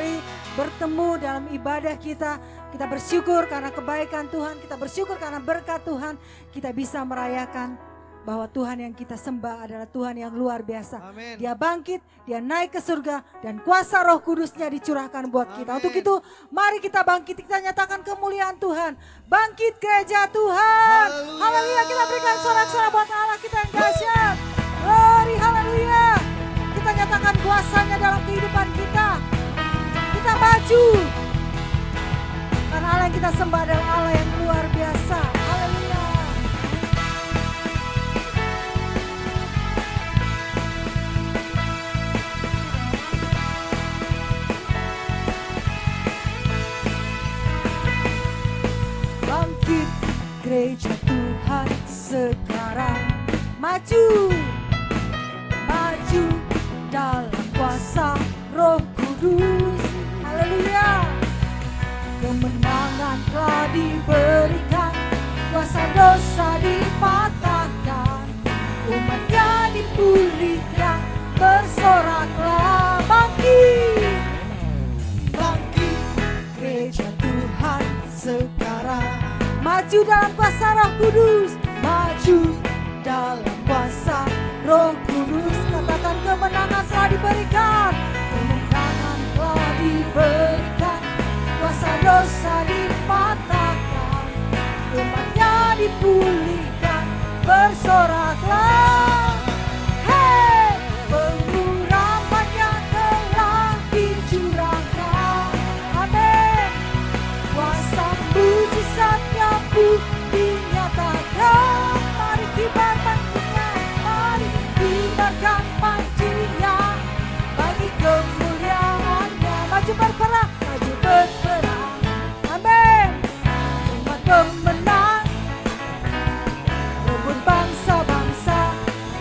kembali bertemu dalam ibadah kita. Kita bersyukur karena kebaikan Tuhan, kita bersyukur karena berkat Tuhan. Kita bisa merayakan bahwa Tuhan yang kita sembah adalah Tuhan yang luar biasa. Amin. Dia bangkit, dia naik ke surga, dan kuasa Roh Kudusnya dicurahkan buat kita. Amin. Untuk itu, mari kita bangkit, kita nyatakan kemuliaan Tuhan. Bangkit gereja Tuhan. Haleluya, kita berikan sorak-sorai buat Allah kita yang dahsyat. Glory, haleluya. Kita nyatakan kuasanya dalam kehidupan kita. Kita maju. Karena Allah yang kita sembah adalah Allah yang luar biasa. Haleluya. Bangkit gereja Tuhan sekarang. Maju. Maju dalam kuasa Roh Kudus. Haleluya. Kemenangan telah diberikan, kuasa dosa dipatahkan, umatnya dipulihkan, bersoraklah. Bangkit, bangkit gereja Tuhan sekarang. Maju dalam kuasa Roh Kudus, maju dalam kuasa Roh Kudus. Katakan kemenangan telah diberikan, kemenangan telah diberikan, kuasa dosa dipatahkan, umatnya dipulihkan, bersoraklah. Hei, pengurapannya telah dicurahkan. Amin. Kuasa mujizatnya pun dinyatakan. Mari kibarkan bunga, mari kibarkan pancinya, bagi kemuliaannya. Maju berperang, maju berperang. Amin. Umat pemenang, rebut bangsa-bangsa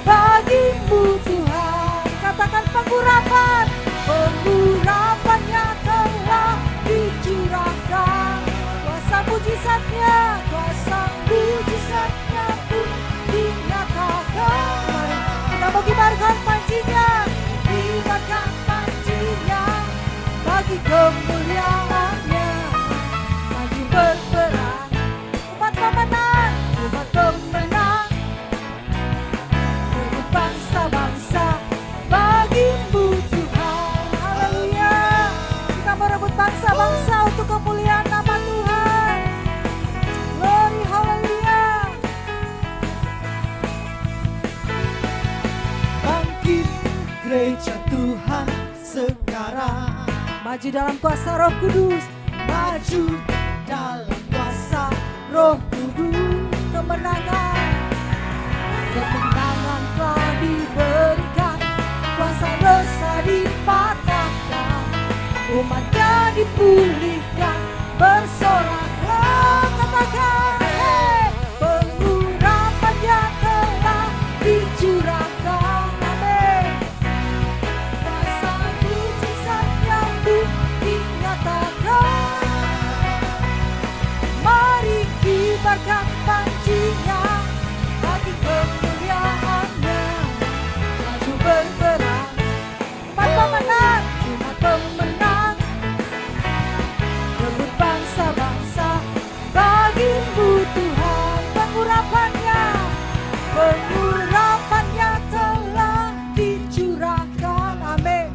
bagimu Tuhan. Katakan pengurapan, pengurapannya telah dicurahkan. Kuasa mujizatnya pun dinyatakan. Mari kita mau kibarkan pancinya, kibarkan pancinya, bagi kemuliaannya. Maju berperang, umat pemenang, umat pemenang, rebut bangsa-bangsa bagimu Tuhan. Haleluya. Kita merebut bangsa-bangsa untuk kemuliaan nama Tuhan. Glory, haleluya. Bangkit gereja Tuhan sekarang. Maju dalam kuasa Roh Kudus, maju dalam kuasa Roh Kudus. Kemenangan, kemenangan telah diberikan, kuasa dosa dipatahkan, umatnya dipulihkan, bersoraklah. Katakan, hei, pengurapannya telah dicurahkan. Amin. Kuasa mujizatnya pun dinyatakan. Mari kibarkan pancinya, bagi kemuliaannya. Maju berperang, umat pemenang, umat pemenang, rebut bangsa-bangsa bagimu Tuhan. Pengurapannya telah dicurahkan. Amin.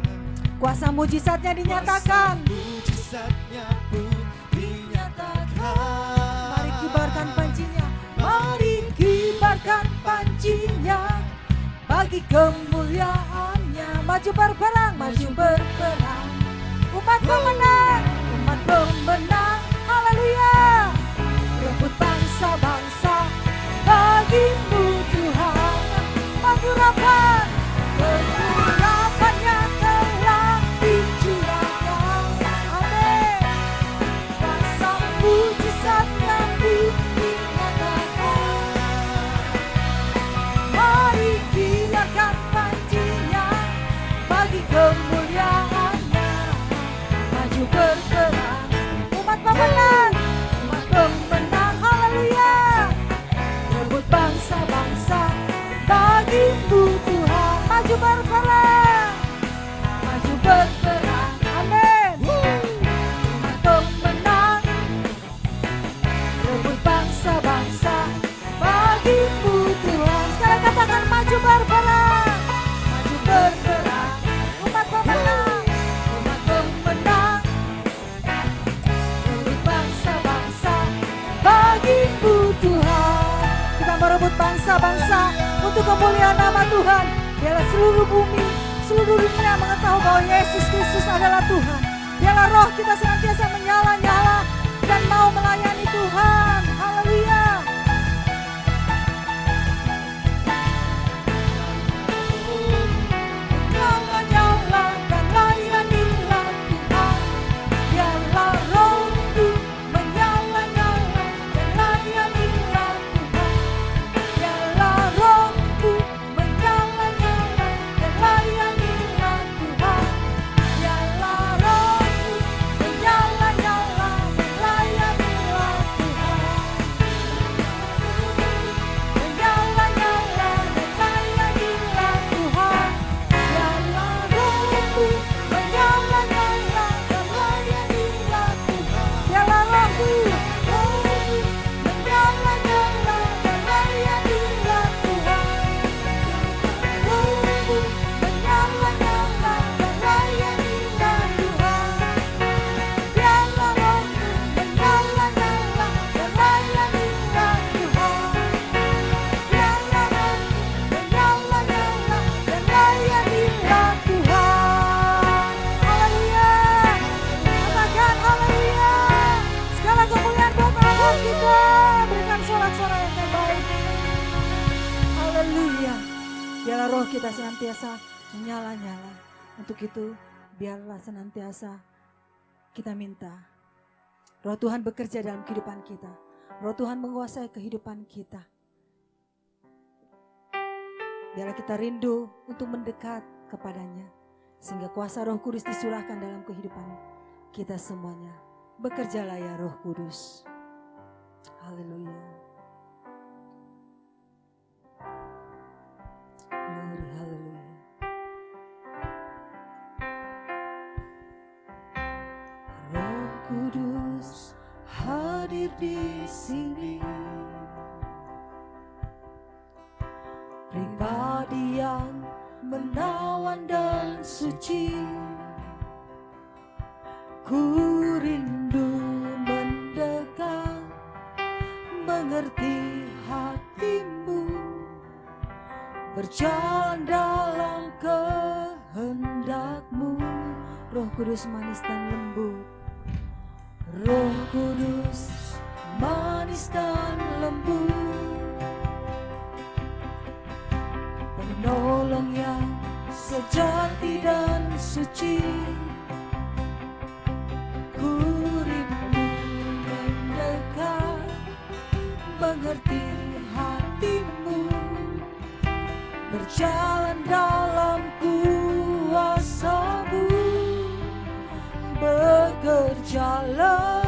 Kuasa mujizatnya dinyatakan. Mujizatnya pun dinyatakan. Mari kibarkan pancinya, mari kibarkan pancinya, bagi kemuliaannya. Maju berperang, maju berperang, umat pemenang, umat pemenang. Haleluya. Rebut bangsa-bangsa bagimu Tuhan. Pengurapan, pengurapannya telah dicurahkan. Amin. Kuasa mujizatnya pun dinyatakan. Mari kibarkan pancinya, bagi kemuliaannya. Maju berperang, umat pemenang, umat pemenang. Haleluya. Rebut bangsa-bangsa bagimu Tuhan. Maju berperang, maju berperang. Amin. bangsa-bangsa untuk kemuliaan nama Tuhan. Biarlah seluruh bumi, seluruh dunia mengetahui bahwa Yesus Kristus adalah Tuhan. Biarlah roh kita senantiasa menyala-nyala dan mau melayani Tuhan. Haleluya. Nyala-nyala dan layanilah Tuhan. Biarlah rohku menyala-nyala dan layanilah Tuhan. Biarlah rohku menyala-nyala dan layanilah Tuhan. Biarlah rohku menyala-nyala dan layanilah Tuhan. Menyala-nyala dan layanilah Tuhan. Biarlah rohku menyala-nyala dan layanilah Tuhan. Biarlah rohku menyala-nyala dan layanilah Tuhan. Rohku menyala-nyala dan layanilah Tuhan. Biarlah rohku menyala-nyala dan layanilah Tuhan. Biarlah rohku menyala-nyala dan layanilah Tuhan. Haleluya. Katakan haleluya. Segala kemuliaan buat Allah kita. Berikan sorak-sorai yang terbaik. Haleluya. Biarlah roh kita senantiasa menyala-nyala. Untuk itu biarlah senantiasa kita minta roh Tuhan bekerja dalam kehidupan kita. Roh Tuhan menguasai kehidupan kita. Biarlah kita rindu untuk mendekat kepadanya. Sehingga kuasa Roh Kudus disurahkan dalam kehidupan kita semuanya. Bekerjalah ya Roh Kudus. Haleluya. Glory, haleluya. Roh Kudus hadir di sini. Pribadi yang menawan dan suci. Ku rindu mendekat, mengerti hatimu, berjalan dalam kehendak-Mu. Roh Kudus manis dan lembut. Roh Kudus manis dan lembut. Penolong yang sejati dan suci. Ku rindu mendekat, mengerti hatimu, berjalan dalam kuasa-Mu. Bekerjalah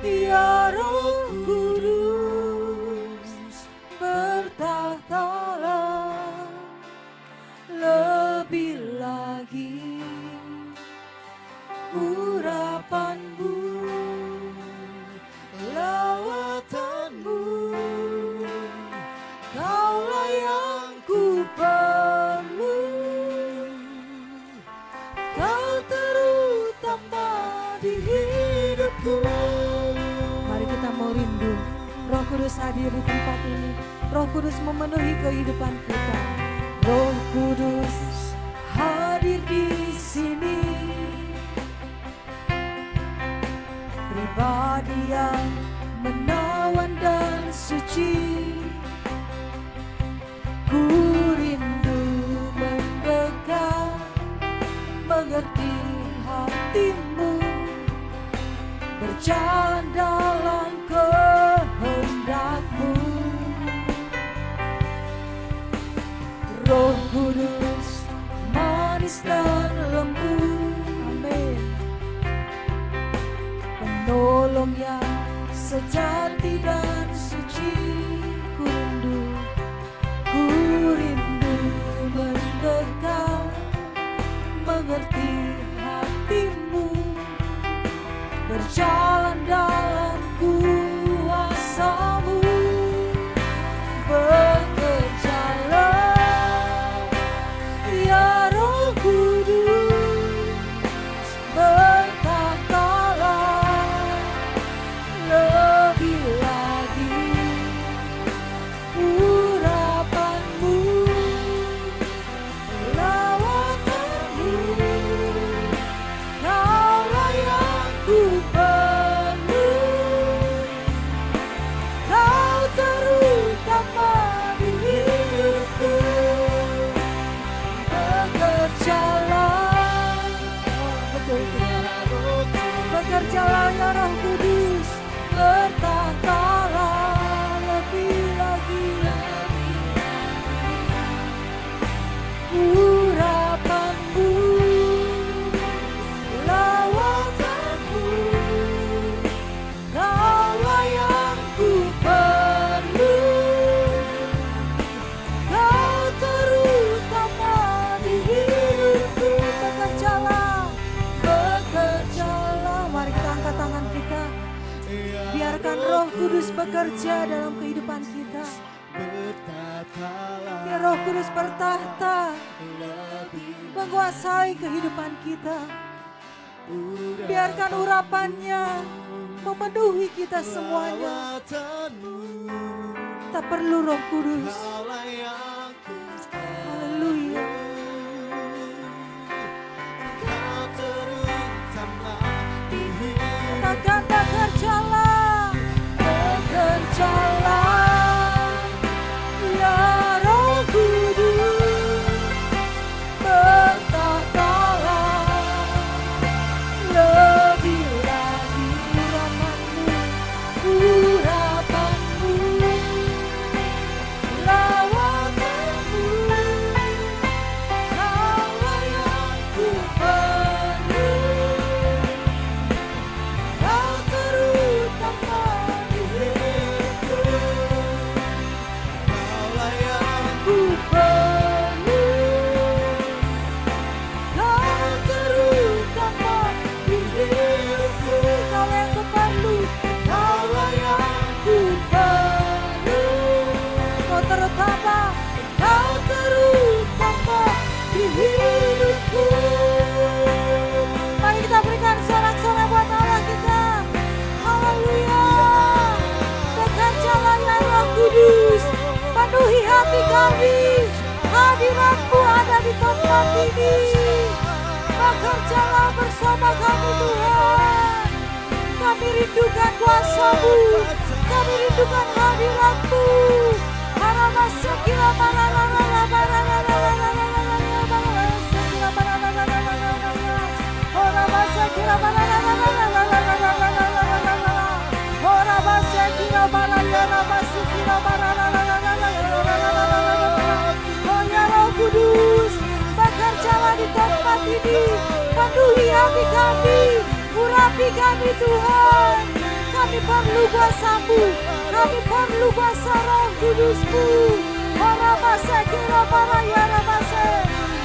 ya Roh Kudus, bertahtalah lebih lagi. Urapan-Mu, lawatan-Mu, Kaulah yang ku perlu. Kau terutama di hidupku. Mari kita mau rindu Roh Kudus hadir di tempat ini. Roh Kudus memenuhi kehidupan kita. Roh Kudus hadir di sini. Pribadi yang menawan dan suci. Ku rindu mendekat, mengerti hatimu, berjalan dalam kehendak-Mu. Roh Kudus manis dan lembut. Amin. Penolong yang sejati dan suci. Ku rindu mendekat, mengerti hatimu, berjalan dalam kuasa-Mu. Bekerjalah ya Roh Kudus, bertahtalah lebih lagi. Bekerjalah ya Roh Kudus, bertahtalah lebih lagi. Urapanmu, lawatanmu, kaulah yang ku perlu. Kau terutama di hidupku. Bekerjalah. Mari kita angkat tangan kita. Biarkan Roh Kudus bekerja dalam kehidupan kita. Biar Roh Kudus bertahta, menguasai kehidupan kita. Biarkan urapannya memenuhi kita semuanya. Tak perlu Roh Kudus. Haleluya. Katakan bekerjalah, bekerjalah ya Roh Kudus, bertahtalah lebih lagi. Urapanmu, lawatanmu, kaulah yang ku perlu. Kau terutama di hidupku. Kaulah yang ku perlu. Kau terutama di hidupku. Kaulah yang ku perlu. Kaulah yang ku perlu. Kau terutama. Kau terutama di hidupku. Mari kita berikan sorak-sorai buat Allah kita. Haleluya. Bekerjalah ya Roh Kudus, penuhi hati kami. Hadirat-Mu ada di tempat ini. Bekerjalah bersama kami Tuhan. Kami rindukan kuasa-Mu. Kami rindukan hadirat-Mu. Oh ya Roh Kudus, bekerjalah di tempat ini, penuhi hati kami, urapi kami Tuhan. Kami perlu kuasa-Mu, kami perlu kuasa Roh Kudus-Mu. Ora basa kira para ya rabase,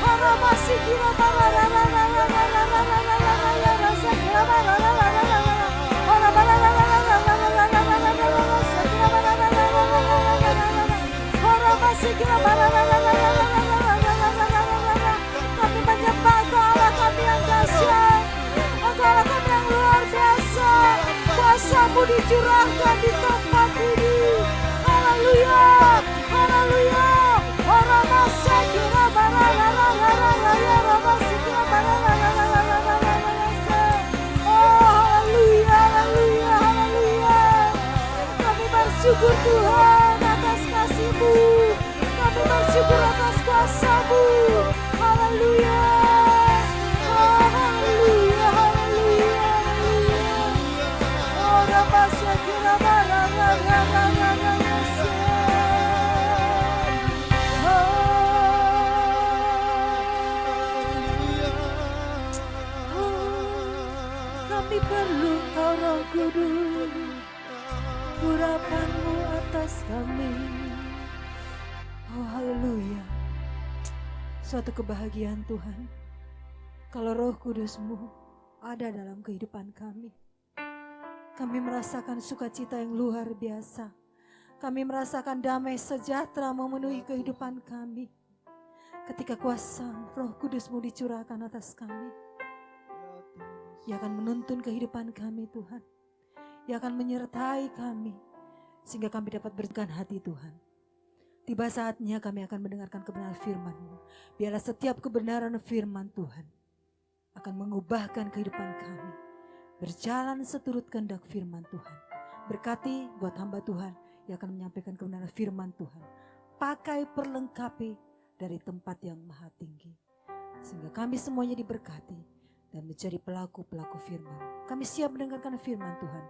ora basi kira para la la la la la la la la la la ya rasa kira para la la la la la, ora para la la la la la la la la la la la rasa kira para la la la la la la la la, ora basi kira para la la la la la la la la la la. Kami menyembah Engkau Allah kami yang dahsyat, Engkau Allah kami yang luar biasa. Kuasa-Mu dicurahkan di tempat ini. Haleluya, haleluya. Orang masa kira bara la la la la la ya rabasi kira bara la la la la la la la la. Oh haleluya, haleluya, haleluya. Kami bersyukur Tuhan atas kasih-Mu. Kami bersyukur atas kuasa-Mu. Haleluya. Oh haleluya, haleluya, haleluya. Orang masa kira bara la la la la la la. Kami perlu Kau Roh Kudus, urapan-Mu atas kami. Oh haleluya. Suatu kebahagiaan Tuhan kalau Roh Kudus-Mu ada dalam kehidupan kami. Kami merasakan sukacita yang luar biasa. Kami merasakan damai sejahtera memenuhi kehidupan kami ketika kuasa Roh Kudus-Mu dicurahkan atas kami. Ia akan menuntun kehidupan kami Tuhan. Ia akan menyertai kami sehingga kami dapat bertekan hati Tuhan. Tiba saatnya kami akan mendengarkan kebenaran firman-Mu. Biarlah setiap kebenaran firman Tuhan akan mengubahkan kehidupan kami. Berjalan seturut kehendak firman Tuhan. Berkati buat hamba Tuhan yang akan menyampaikan kebenaran firman Tuhan. Pakai perlengkapi dari tempat yang maha tinggi. Sehingga kami semuanya diberkati. dan menjadi pelaku-pelaku firman. Kami siap mendengarkan firman Tuhan.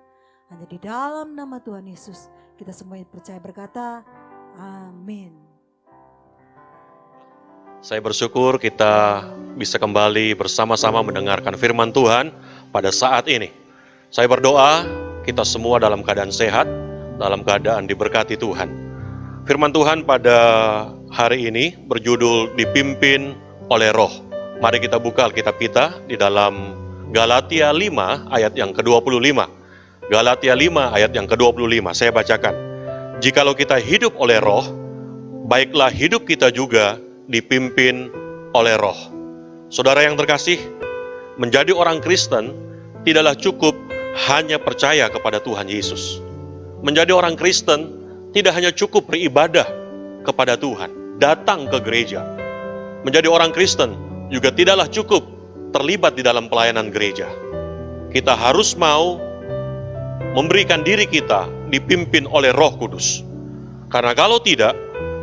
Hanya di dalam nama Tuhan Yesus kita semuanya percaya berkata, amin. Saya bersyukur kita bisa kembali bersama-sama mendengarkan firman Tuhan pada saat ini. Saya berdoa kita semua dalam keadaan sehat, dalam keadaan diberkati Tuhan. Firman Tuhan pada hari ini berjudul dipimpin oleh Roh. Mari kita buka Alkitab kita di dalam Galatia 5 ayat yang ke-25. Galatia 5 ayat yang ke-25, saya bacakan. Jikalau kita hidup oleh Roh, baiklah hidup kita juga dipimpin oleh Roh. Saudara yang terkasih, menjadi orang Kristen tidaklah cukup hanya percaya kepada Tuhan Yesus. Menjadi orang Kristen tidak hanya cukup beribadah kepada Tuhan, datang ke gereja. Menjadi orang Kristen juga tidaklah cukup terlibat di dalam pelayanan gereja. Kita harus mau memberikan diri kita dipimpin oleh Roh Kudus. Karena kalau tidak,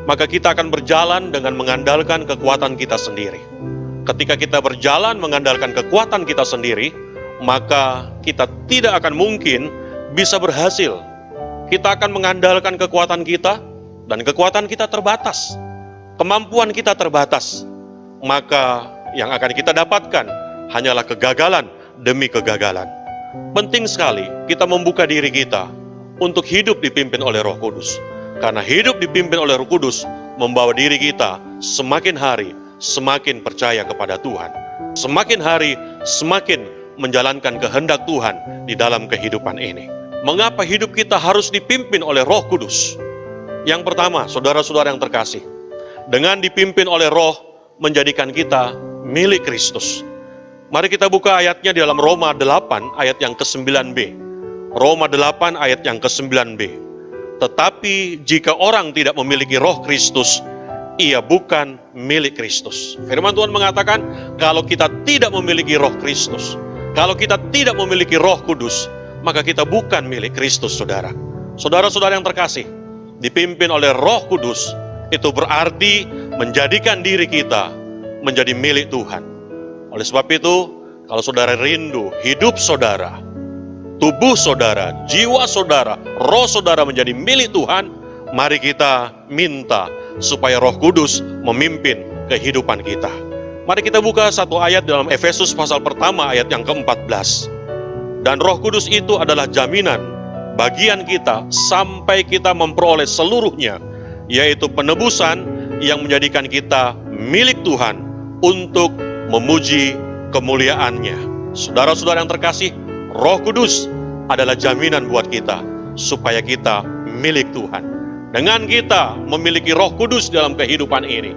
maka kita akan berjalan dengan mengandalkan kekuatan kita sendiri. Ketika kita berjalan mengandalkan kekuatan kita sendiri, maka kita tidak akan mungkin bisa berhasil. Kita akan mengandalkan kekuatan kita, dan kekuatan kita terbatas. Kemampuan kita terbatas. Maka yang akan kita dapatkan hanyalah kegagalan demi kegagalan. Penting sekali kita membuka diri kita untuk hidup dipimpin oleh Roh Kudus. Karena hidup dipimpin oleh Roh Kudus membawa diri kita semakin hari semakin percaya kepada Tuhan. Semakin hari semakin menjalankan kehendak Tuhan di dalam kehidupan ini. Mengapa hidup kita harus dipimpin oleh Roh Kudus? Yang pertama, saudara-saudara yang terkasih, dengan dipimpin oleh Roh menjadikan kita milik Kristus. Mari kita buka ayatnya di dalam Roma 8 ayat yang ke-9b. Roma 8 ayat yang ke-9b. Tetapi jika orang tidak memiliki Roh Kristus, ia bukan milik Kristus. Firman Tuhan mengatakan, kalau kita tidak memiliki Roh Kristus, kalau kita tidak memiliki Roh Kudus, maka kita bukan milik Kristus, saudara. Saudara-saudara yang terkasih, dipimpin oleh Roh Kudus, itu berarti menjadikan diri kita menjadi milik Tuhan. Oleh sebab itu, kalau saudara rindu hidup saudara, tubuh saudara, jiwa saudara, roh saudara menjadi milik Tuhan, mari kita minta supaya Roh Kudus memimpin kehidupan kita. Mari kita buka satu ayat dalam Efesus pasal pertama ayat yang ke-14. Dan Roh Kudus itu adalah jaminan bagian kita sampai kita memperoleh seluruhnya, yaitu penebusan yang menjadikan kita milik Tuhan untuk memuji kemuliaannya. Saudara-saudara yang terkasih, Roh Kudus adalah jaminan buat kita supaya kita milik Tuhan. Dengan kita memiliki Roh Kudus dalam kehidupan ini,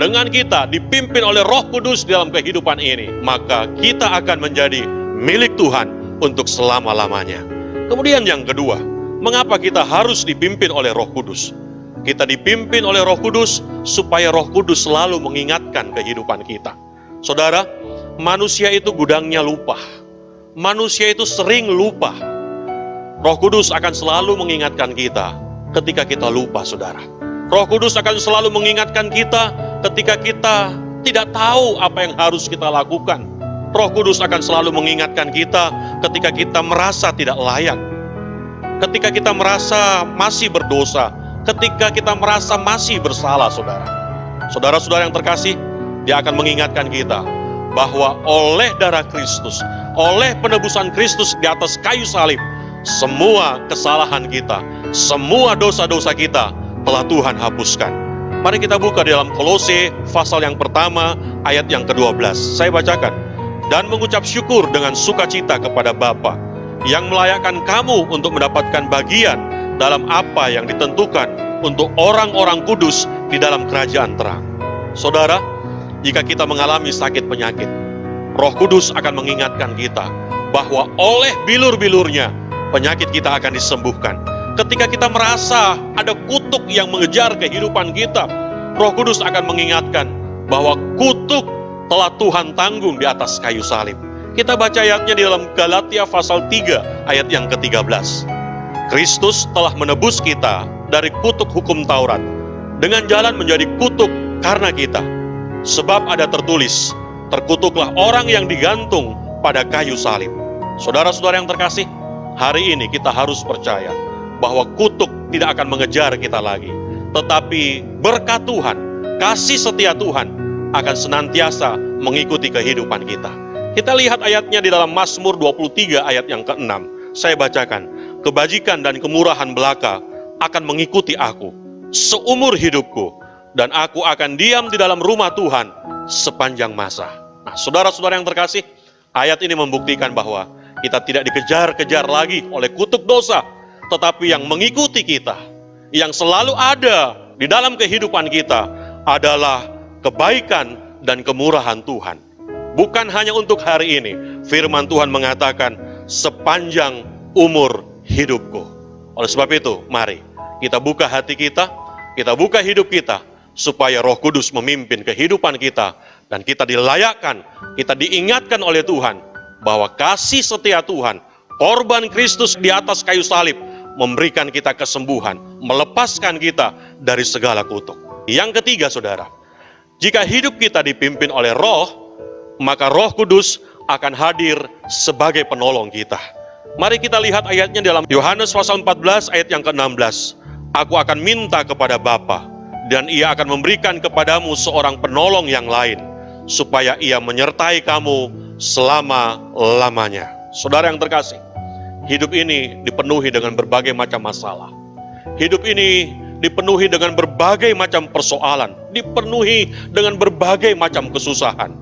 dengan kita dipimpin oleh Roh Kudus dalam kehidupan ini, maka kita akan menjadi milik Tuhan untuk selama-lamanya. Kemudian yang kedua, mengapa kita harus dipimpin oleh Roh Kudus? Kita dipimpin oleh Roh Kudus supaya Roh Kudus selalu mengingatkan kehidupan kita. Saudara, manusia itu gudangnya lupa. Manusia itu sering lupa. Roh Kudus akan selalu mengingatkan kita ketika kita lupa, saudara. Roh Kudus akan selalu mengingatkan kita ketika kita tidak tahu apa yang harus kita lakukan. Roh Kudus akan selalu mengingatkan kita ketika kita merasa tidak layak. Ketika kita merasa masih berdosa. Ketika kita merasa masih bersalah, saudara. Saudara-saudara yang terkasih, Dia akan mengingatkan kita bahwa oleh darah Kristus, oleh penebusan Kristus di atas kayu salib, semua kesalahan kita, semua dosa-dosa kita telah Tuhan hapuskan. Mari kita buka di dalam Kolose pasal yang pertama ayat yang ke-12. Saya bacakan. Dan mengucap syukur dengan sukacita kepada Bapa yang melayakkan kamu untuk mendapatkan bagian dalam apa yang ditentukan untuk orang-orang kudus di dalam kerajaan terang. Saudara, jika kita mengalami sakit penyakit, Roh Kudus akan mengingatkan kita bahwa oleh bilur-bilurnya penyakit kita akan disembuhkan. Ketika kita merasa ada kutuk yang mengejar kehidupan kita, Roh Kudus akan mengingatkan bahwa kutuk telah Tuhan tanggung di atas kayu salib. Kita baca ayatnya di dalam Galatia pasal 3 ayat yang ke-13. Kristus telah menebus kita dari kutuk hukum Taurat dengan jalan menjadi kutuk karena kita. Sebab ada tertulis, terkutuklah orang yang digantung pada kayu salib. Saudara-saudara yang terkasih, hari ini kita harus percaya bahwa kutuk tidak akan mengejar kita lagi. Tetapi berkat Tuhan, kasih setia Tuhan akan senantiasa mengikuti kehidupan kita. Kita lihat ayatnya di dalam Mazmur 23 ayat yang ke-6. Saya bacakan, kebajikan dan kemurahan belaka akan mengikuti aku seumur hidupku, dan aku akan diam di dalam rumah Tuhan sepanjang masa. Nah, saudara-saudara yang terkasih, ayat ini membuktikan bahwa kita tidak dikejar-kejar lagi oleh kutuk dosa, tetapi yang mengikuti kita, yang selalu ada di dalam kehidupan kita adalah kebaikan dan kemurahan Tuhan. Bukan hanya untuk hari ini, firman Tuhan mengatakan sepanjang umur hidupku. Oleh sebab itu, mari kita buka hati kita buka hidup kita, supaya Roh Kudus memimpin kehidupan kita, dan kita dilayakkan, kita diingatkan oleh Tuhan, bahwa kasih setia Tuhan, korban Kristus di atas kayu salib, memberikan kita kesembuhan, melepaskan kita dari segala kutuk. Yang ketiga, saudara, jika hidup kita dipimpin oleh Roh, maka Roh Kudus akan hadir sebagai penolong kita. Mari kita lihat ayatnya dalam Yohanes pasal 14 ayat yang ke-16. Aku akan minta kepada Bapa, dan Ia akan memberikan kepadamu seorang penolong yang lain, supaya Ia menyertai kamu selama-lamanya. Saudara yang terkasih, hidup ini dipenuhi dengan berbagai macam masalah. Hidup ini dipenuhi dengan berbagai macam persoalan, dipenuhi dengan berbagai macam kesusahan.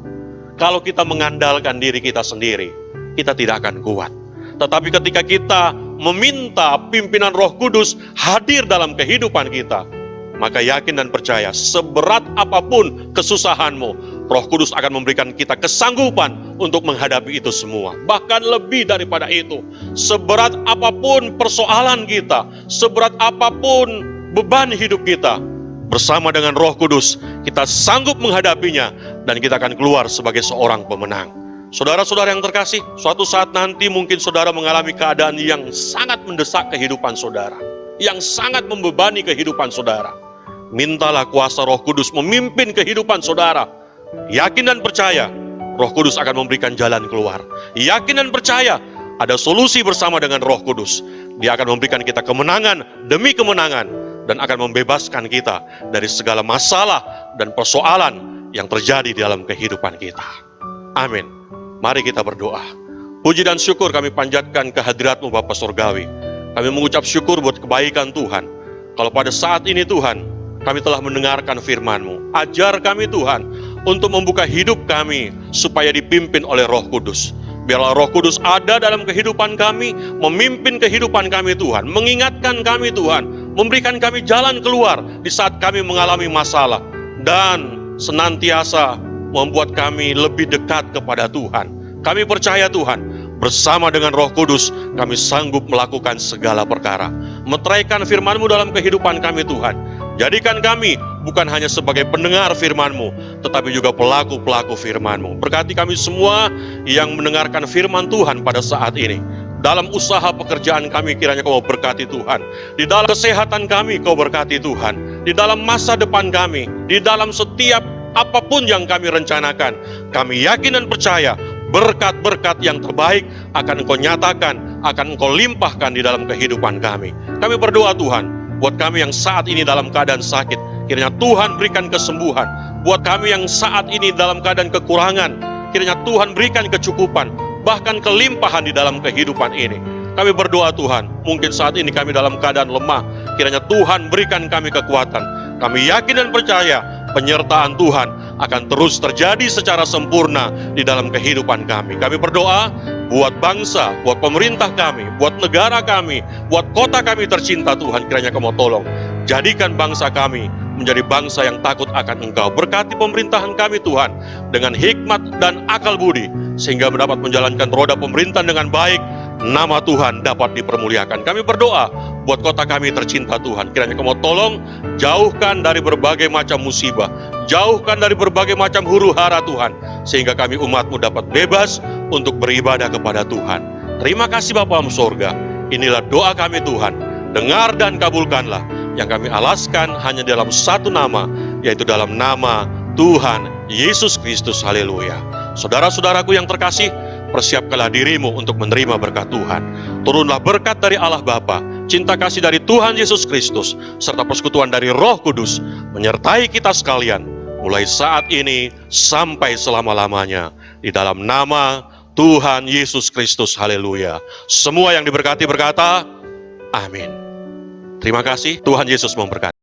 Kalau kita mengandalkan diri kita sendiri, kita tidak akan kuat. Tetapi ketika kita meminta pimpinan Roh Kudus hadir dalam kehidupan kita, maka yakin dan percaya, seberat apapun kesusahanmu, Roh Kudus akan memberikan kita kesanggupan untuk menghadapi itu semua. Bahkan lebih daripada itu, seberat apapun persoalan kita, seberat apapun beban hidup kita, bersama dengan Roh Kudus, kita sanggup menghadapinya, dan kita akan keluar sebagai seorang pemenang. Saudara-saudara yang terkasih, suatu saat nanti mungkin saudara mengalami keadaan yang sangat mendesak kehidupan saudara, yang sangat membebani kehidupan saudara. Mintalah kuasa Roh Kudus memimpin kehidupan saudara. Yakin dan percaya, Roh Kudus akan memberikan jalan keluar. Yakin dan percaya, ada solusi bersama dengan Roh Kudus. Dia akan memberikan kita kemenangan demi kemenangan, dan akan membebaskan kita dari segala masalah dan persoalan yang terjadi di dalam kehidupan kita. Amin. Mari kita berdoa. Puji dan syukur kami panjatkan kehadirat-Mu Bapa Surgawi. Kami mengucap syukur buat kebaikan Tuhan. Kalau pada saat ini Tuhan, kami telah mendengarkan firman-Mu. Ajar kami Tuhan, untuk membuka hidup kami, supaya dipimpin oleh Roh Kudus. Biarlah Roh Kudus ada dalam kehidupan kami, memimpin kehidupan kami Tuhan, mengingatkan kami Tuhan, memberikan kami jalan keluar di saat kami mengalami masalah, dan senantiasa membuat kami lebih dekat kepada Tuhan. Kami percaya Tuhan, bersama dengan Roh Kudus, kami sanggup melakukan segala perkara. Meteraikan firman-Mu dalam kehidupan kami Tuhan. Jadikan kami bukan hanya sebagai pendengar firman-Mu, tetapi juga pelaku-pelaku firman-Mu. Berkati kami semua yang mendengarkan firman Tuhan pada saat ini. Dalam usaha pekerjaan kami, kiranya Kau berkati Tuhan. Di dalam kesehatan kami, Kau berkati Tuhan. Di dalam masa depan kami, di dalam setiap apapun yang kami rencanakan, kami yakin dan percaya berkat-berkat yang terbaik akan Engkau nyatakan, akan Engkau limpahkan di dalam kehidupan kami. Kami berdoa Tuhan, buat kami yang saat ini dalam keadaan sakit, kiranya Tuhan berikan kesembuhan. Buat kami yang saat ini dalam keadaan kekurangan, kiranya Tuhan berikan kecukupan, bahkan kelimpahan di dalam kehidupan ini. Kami berdoa Tuhan, mungkin saat ini kami dalam keadaan lemah, kiranya Tuhan berikan kami kekuatan. Kami yakin dan percaya penyertaan Tuhan akan terus terjadi secara sempurna di dalam kehidupan kami. Kami berdoa buat bangsa, buat pemerintah kami, buat negara kami, buat kota kami tercinta Tuhan, kiranya Kau tolong. Jadikan bangsa kami menjadi bangsa yang takut akan Engkau. Berkati pemerintahan kami Tuhan dengan hikmat dan akal budi, sehingga mendapat menjalankan roda pemerintahan dengan baik. Nama Tuhan dapat dipermuliakan. Kami berdoa buat kota kami tercinta Tuhan, kiranya Kau tolong, jauhkan dari berbagai macam musibah, jauhkan dari berbagai macam huru hara Tuhan, sehingga kami umat-Mu dapat bebas untuk beribadah kepada Tuhan. Terima kasih Bapa-Mu surga. Inilah doa kami Tuhan, dengar dan kabulkanlah. Yang kami alaskan hanya dalam satu nama, yaitu dalam nama Tuhan Yesus Kristus. Haleluya. Saudara-saudaraku yang terkasih, persiapkanlah dirimu untuk menerima berkat Tuhan. Turunlah berkat dari Allah Bapa, cinta kasih dari Tuhan Yesus Kristus, serta persekutuan dari Roh Kudus menyertai kita sekalian, mulai saat ini sampai selama-lamanya. Di dalam nama Tuhan Yesus Kristus, haleluya. Semua yang diberkati berkata, amin. Terima kasih, Tuhan Yesus memberkati.